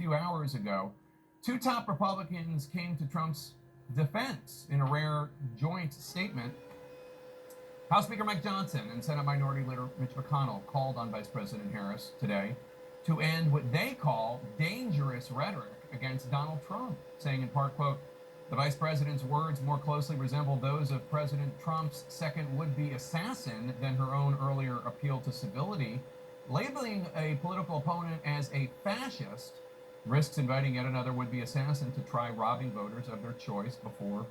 few hours ago, two top Republicans came to Trump's defense in a rare joint statement. House Speaker Mike Johnson and Senate Minority Leader Mitch McConnell called on Vice President Harris today to end what they call dangerous rhetoric against Donald Trump, saying in part, quote, "The vice president's words more closely resemble those of President Trump's second would-be assassin than her own earlier appeal to civility. Labeling a political opponent as a fascist risks inviting yet another would-be assassin to try robbing voters of their choice before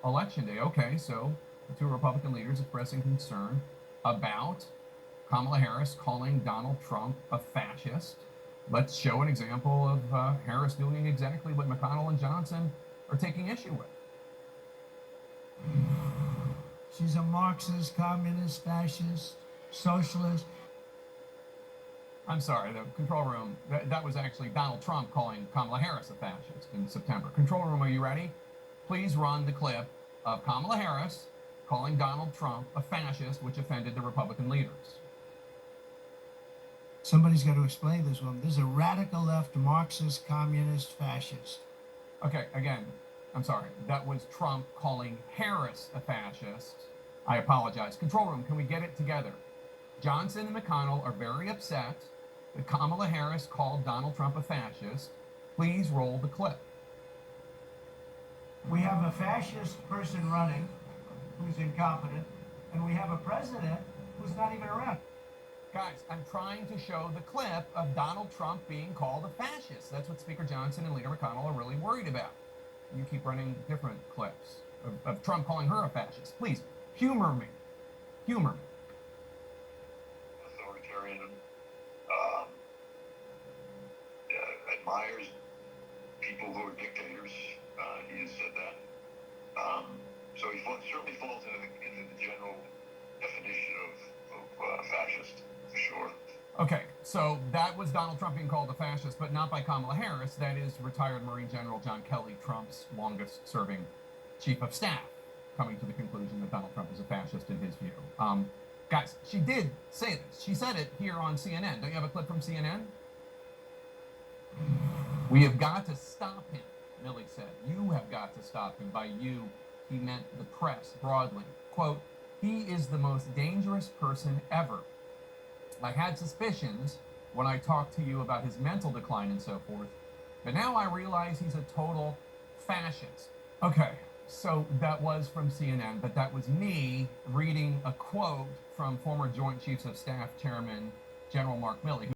Election Day." Okay, so the two Republican leaders expressing concern about Kamala Harris calling Donald Trump a fascist. Let's show an example of Harris doing exactly what McConnell and Johnson are taking issue with. She's a Marxist, communist, fascist, socialist. I'm sorry, the control room, that was actually Donald Trump calling Kamala Harris a fascist in September. Control room, are you ready? Please run the clip of Kamala Harris calling Donald Trump a fascist, which offended the Republican leaders. Somebody's got to explain this woman. This is a radical left, Marxist, communist, fascist. Okay, again, I'm sorry. That was Trump calling Harris a fascist. I apologize. Control room, can we get it together? Johnson and McConnell are very upset that Kamala Harris called Donald Trump a fascist. Please roll the clip. We have a fascist person running who's incompetent, and we have a president who's not even around. Guys, I'm trying to show the clip of Donald Trump being called a fascist. That's what Speaker Johnson and Leader McConnell are really worried about. You keep running different clips of Trump calling her a fascist. Please, humor me. Humor me. Authoritarian, admires people who are dictators. He has said that. So he certainly falls into the general definition of fascist, for sure. Okay, so that was Donald Trump being called a fascist, but not by Kamala Harris. That is retired Marine General John Kelly, Trump's longest-serving chief of staff, coming to the conclusion that Donald Trump is a fascist in his view. Guys, she did say this. She said it here on CNN. Don't you have a clip from CNN? "We have got to stop him," Milley said. "You have got to stop him." By you, he meant the press broadly. Quote, "He is the most dangerous person ever. I had suspicions when I talked to you about his mental decline and so forth, but now I realize he's a total fascist." Okay, so that was from CNN, but that was me reading a quote from former Joint Chiefs of Staff Chairman General Mark Milley.